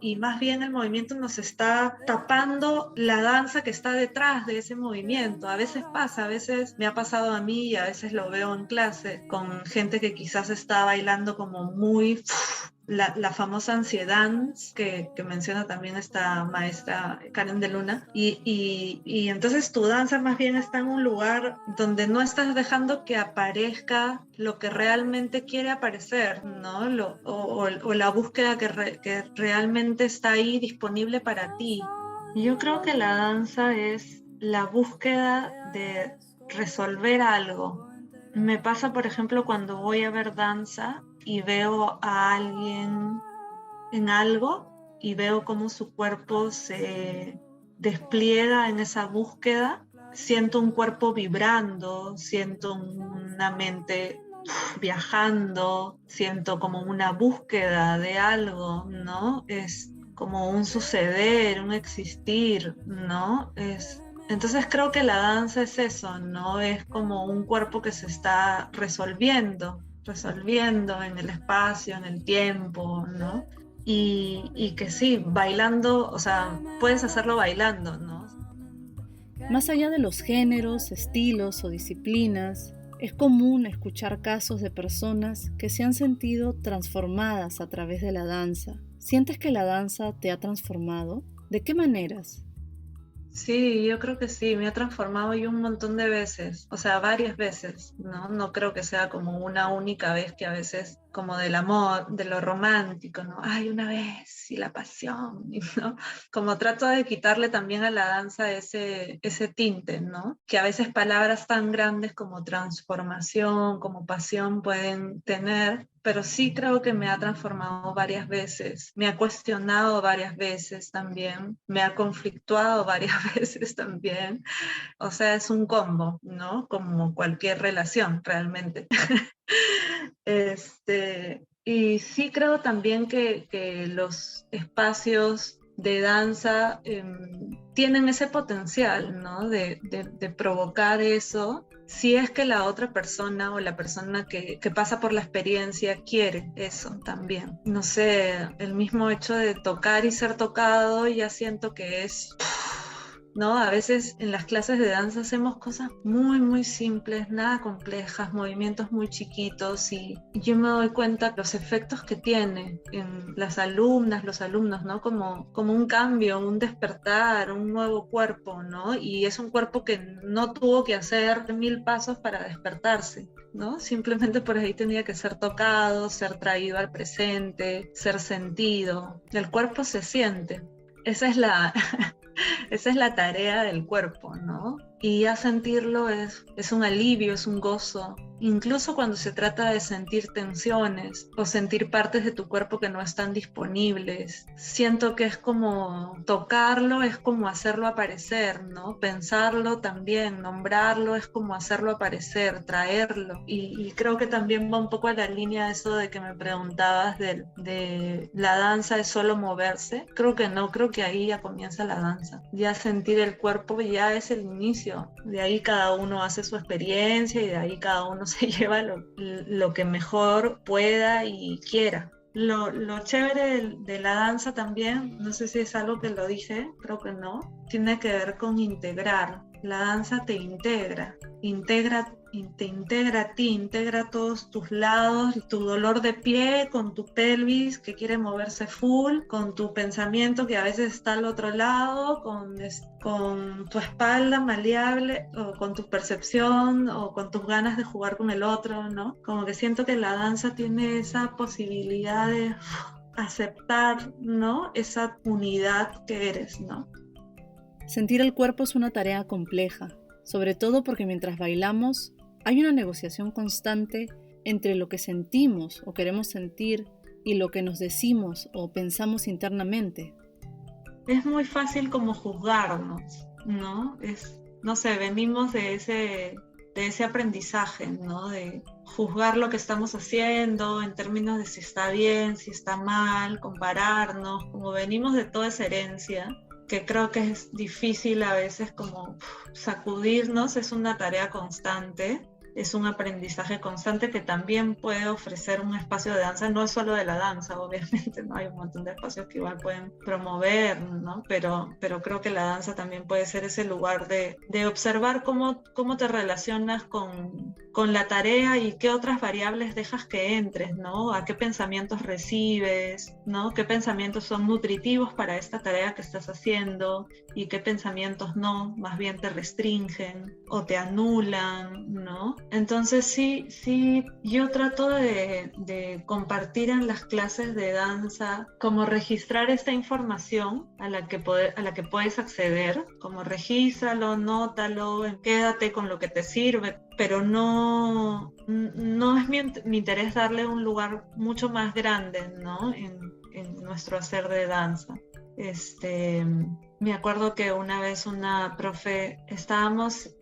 y más bien el movimiento nos está tapando la danza que está detrás de ese movimiento. A veces pasa, a veces me ha pasado a mí y a veces lo veo en clase con gente que quizás está estaba bailando como muy la famosa ansiedad que menciona también esta maestra Karen de Luna, y entonces tu danza más bien está en un lugar donde no estás dejando que aparezca lo que realmente quiere aparecer, ¿no? O la búsqueda que realmente está ahí disponible para ti. Yo creo que la danza es la búsqueda de resolver algo. Me pasa, por ejemplo, cuando voy a ver danza y veo a alguien en algo y veo cómo su cuerpo se despliega en esa búsqueda, siento un cuerpo vibrando, siento una mente viajando, siento como una búsqueda de algo, ¿no? Es como un suceder, un existir, ¿no? Entonces creo que la danza es eso, ¿no? Es como un cuerpo que se está resolviendo en el espacio, en el tiempo, ¿no? Y que sí, bailando, o sea, puedes hacerlo bailando, ¿no? Más allá de los géneros, estilos o disciplinas, es común escuchar casos de personas que se han sentido transformadas a través de la danza. ¿Sientes que la danza te ha transformado? ¿De qué maneras? Sí, yo creo que sí, me ha transformado yo un montón de veces, o sea, varias veces, ¿no? No creo que sea como una única vez, que a veces como del amor, de lo romántico, ¿no? Ay, una vez y la pasión, ¿no? Como trato de quitarle también a la danza ese tinte, ¿no? Que a veces palabras tan grandes como transformación, como pasión pueden tener, pero sí creo que me ha transformado varias veces, me ha cuestionado varias veces también, me ha conflictuado varias veces también, o sea, es un combo, ¿no? Como cualquier relación realmente. Y sí creo también que los espacios de danza tienen ese potencial, ¿no? De provocar eso, si es que la otra persona o la persona que pasa por la experiencia quiere eso también. No sé, el mismo hecho de tocar y ser tocado, ya siento que es... ¿no? A veces en las clases de danza hacemos cosas muy, muy simples, nada complejas, movimientos muy chiquitos, y yo me doy cuenta de los efectos que tiene en las alumnas, los alumnos, ¿no? Como un cambio, un despertar, un nuevo cuerpo, ¿no? Y es un cuerpo que no tuvo que hacer 1000 pasos para despertarse, ¿no? Simplemente por ahí tenía que ser tocado, ser traído al presente, ser sentido. El cuerpo se siente. Esa es la, esa es la tarea del cuerpo, ¿no? Y ya sentirlo es un alivio, es un gozo. Incluso cuando se trata de sentir tensiones o sentir partes de tu cuerpo que no están disponibles, siento que es como tocarlo, es como hacerlo aparecer, ¿no? Pensarlo también, nombrarlo, es como hacerlo aparecer, traerlo. Y creo que también va un poco a la línea de eso de que me preguntabas de la danza es solo moverse. Creo que no, creo que ahí ya comienza la danza. Ya sentir el cuerpo ya es el inicio. De ahí cada uno hace su experiencia y de ahí cada uno se lleva lo que mejor pueda y quiera. Lo chévere de la danza también, no sé si es algo que lo dije, creo que no, tiene que ver con integrar. La danza te integra a ti, integra todos tus lados, tu dolor de pie con tu pelvis que quiere moverse full, con tu pensamiento que a veces está al otro lado, con tu espalda maleable, o con tu percepción, o con tus ganas de jugar con el otro, ¿no? Como que siento que la danza tiene esa posibilidad de aceptar, ¿no? Esa unidad que eres, ¿no? Sentir el cuerpo es una tarea compleja, sobre todo porque mientras bailamos hay una negociación constante entre lo que sentimos o queremos sentir y lo que nos decimos o pensamos internamente. Es muy fácil como juzgarnos, ¿no? No sé, venimos de ese aprendizaje, ¿no? De juzgar lo que estamos haciendo en términos de si está bien, si está mal, compararnos, como venimos de toda esa herencia, que creo que es difícil a veces como sacudirnos, es una tarea constante, es un aprendizaje constante que también puede ofrecer un espacio de danza, no es solo de la danza, obviamente, ¿no? Hay un montón de espacios que igual pueden promover, ¿no? Pero creo que la danza también puede ser ese lugar de observar cómo te relacionas con la tarea y qué otras variables dejas que entres, ¿no? A qué pensamientos recibes, ¿no? Qué pensamientos son nutritivos para esta tarea que estás haciendo y qué pensamientos no, más bien te restringen o te anulan, ¿no? Entonces sí, yo trato de compartir en las clases de danza, como registrar esta información a la que puedes acceder, como regístralo, nótalo, quédate con lo que te sirve, pero no es mi interés darle un lugar mucho más grande, ¿no? En nuestro hacer de danza. Me acuerdo que una vez una profe, estábamos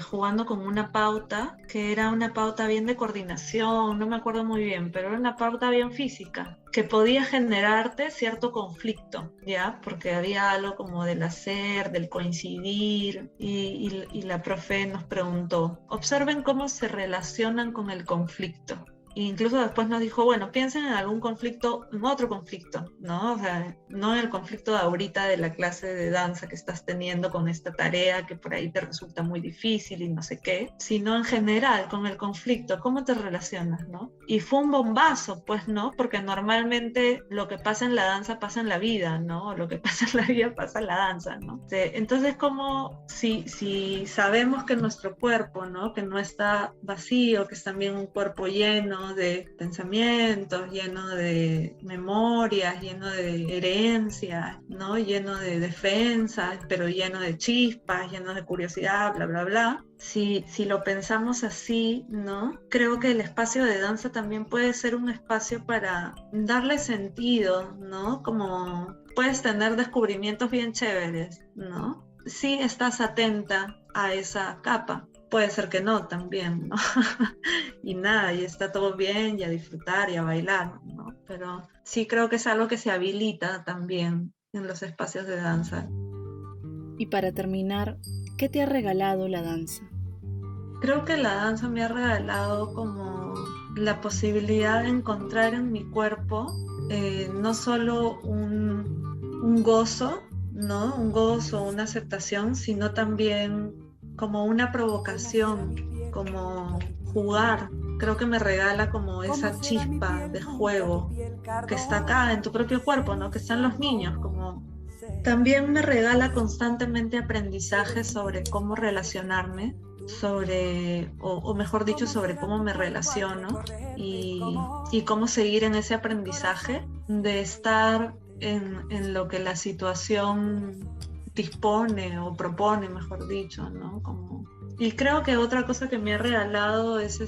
jugando con una pauta, que era una pauta bien de coordinación, no me acuerdo muy bien, pero era una pauta bien física, que podía generarte cierto conflicto, ¿ya? Porque había algo como del hacer, del coincidir, y la profe nos preguntó, observen cómo se relacionan con el conflicto. Incluso después nos dijo, bueno, piensen en algún conflicto, en otro conflicto, ¿no? O sea, no en el conflicto de ahorita de la clase de danza que estás teniendo con esta tarea que por ahí te resulta muy difícil y no sé qué, sino en general con el conflicto, ¿cómo te relacionas, no? Y fue un bombazo, pues, ¿no? Porque normalmente lo que pasa en la danza pasa en la vida, ¿no? Lo que pasa en la vida pasa en la danza, ¿no? Entonces, como si sabemos que nuestro cuerpo, ¿no? Que no está vacío, que es también un cuerpo lleno de pensamientos, lleno de memorias, lleno de herencias, ¿no? Lleno de defensas, pero lleno de chispas, lleno de curiosidad, bla, bla, bla. Si lo pensamos así, ¿no? Creo que el espacio de danza también puede ser un espacio para darle sentido, ¿no? Como puedes tener descubrimientos bien chéveres, ¿no? Si estás atenta a esa capa. Puede ser que no también, ¿no? Y nada, y está todo bien, y a disfrutar y a bailar, ¿no? Pero sí creo que es algo que se habilita también en los espacios de danza. Y para terminar, ¿qué te ha regalado la danza? Creo que la danza me ha regalado como la posibilidad de encontrar en mi cuerpo no solo un gozo, ¿no? Un gozo, una aceptación, sino también como una provocación, como jugar. Creo que me regala como esa chispa de juego que está acá en tu propio cuerpo, ¿no? Que están los niños, como también me regala constantemente aprendizaje sobre cómo relacionarme, o mejor dicho, sobre cómo me relaciono y cómo seguir en ese aprendizaje de estar en lo que la situación dispone o propone, mejor dicho, ¿no? Y creo que otra cosa que me ha regalado es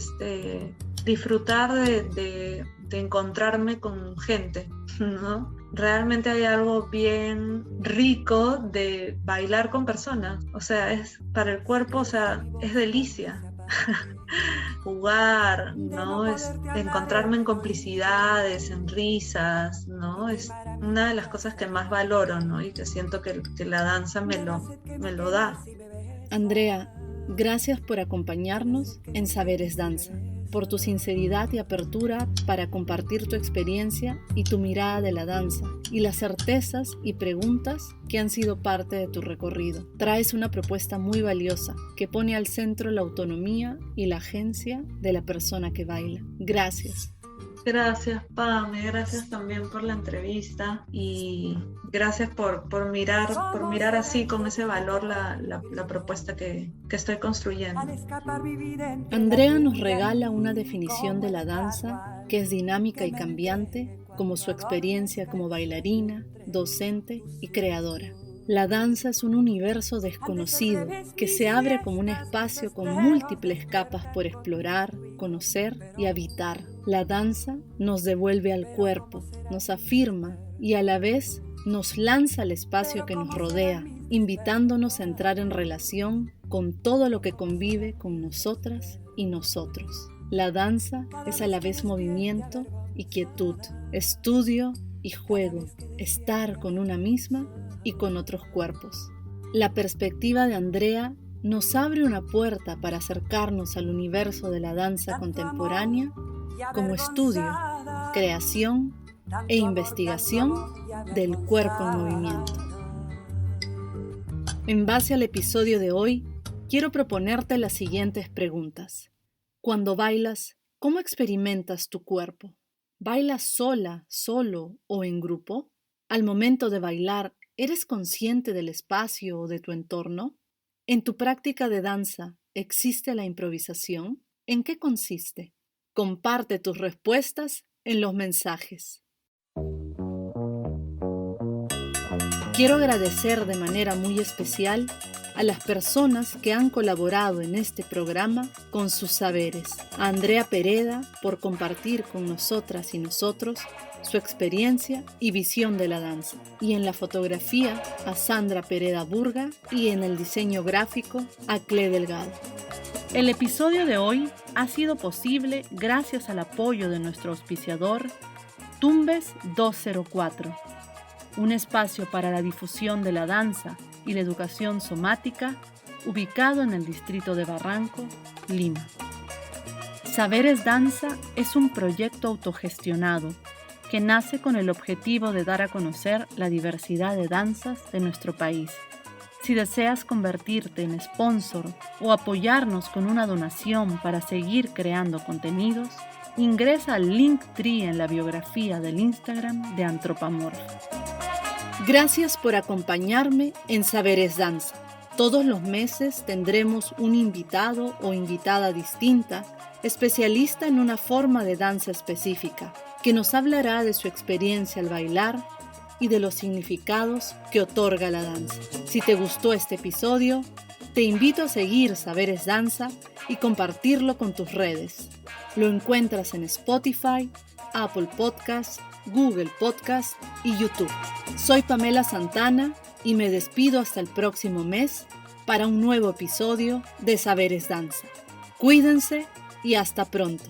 disfrutar de encontrarme con gente, ¿no? Realmente hay algo bien rico de bailar con personas, o sea, es para el cuerpo, o sea, es delicia. Jugar, ¿no? Es encontrarme en complicidades, en risas, ¿no? Es una de las cosas que más valoro, ¿no? Y que siento que la danza me lo da. Andrea, gracias por acompañarnos en Saberes Danza, por tu sinceridad y apertura para compartir tu experiencia y tu mirada de la danza y las certezas y preguntas que han sido parte de tu recorrido. Traes una propuesta muy valiosa que pone al centro la autonomía y la agencia de la persona que baila. Gracias. Gracias, Pame, gracias también por la entrevista y gracias por mirar así con ese valor la propuesta que estoy construyendo. Andrea nos regala una definición de la danza que es dinámica y cambiante, como su experiencia como bailarina, docente y creadora. La danza es un universo desconocido que se abre como un espacio con múltiples capas por explorar, conocer y habitar. La danza nos devuelve al cuerpo, nos afirma y a la vez nos lanza al espacio que nos rodea, invitándonos a entrar en relación con todo lo que convive con nosotras y nosotros. La danza es a la vez movimiento y quietud, estudio y juego, estar con una misma y con otros cuerpos. La perspectiva de Andrea nos abre una puerta para acercarnos al universo de la danza contemporánea como estudio, creación e investigación del cuerpo en movimiento. En base al episodio de hoy, quiero proponerte las siguientes preguntas. Cuando bailas, ¿cómo experimentas tu cuerpo? ¿Bailas sola, solo o en grupo? Al momento de bailar, ¿eres consciente del espacio o de tu entorno? ¿En tu práctica de danza existe la improvisación? ¿En qué consiste? Comparte tus respuestas en los mensajes. Quiero agradecer de manera muy especial a las personas que han colaborado en este programa con sus saberes. A Andrea Pereda por compartir con nosotras y nosotros su experiencia y visión de la danza. Y en la fotografía a Sandra Pereda Burga y en el diseño gráfico a Cle Delgado. El episodio de hoy ha sido posible gracias al apoyo de nuestro auspiciador Tumbes 204. Un espacio para la difusión de la danza y la educación somática, ubicado en el distrito de Barranco, Lima. Saberes Danza es un proyecto autogestionado que nace con el objetivo de dar a conocer la diversidad de danzas de nuestro país. Si deseas convertirte en sponsor o apoyarnos con una donación para seguir creando contenidos, ingresa al Linktree en la biografía del Instagram de Antropamorph. Gracias por acompañarme en Saberes Danza. Todos los meses tendremos un invitado o invitada distinta, especialista en una forma de danza específica, que nos hablará de su experiencia al bailar y de los significados que otorga la danza. Si te gustó este episodio, te invito a seguir Saberes Danza y compartirlo con tus redes. Lo encuentras en Spotify, Apple Podcasts, Google Podcasts y YouTube. Soy Pamela Santana y me despido hasta el próximo mes para un nuevo episodio de Saberes Danza. Cuídense y hasta pronto.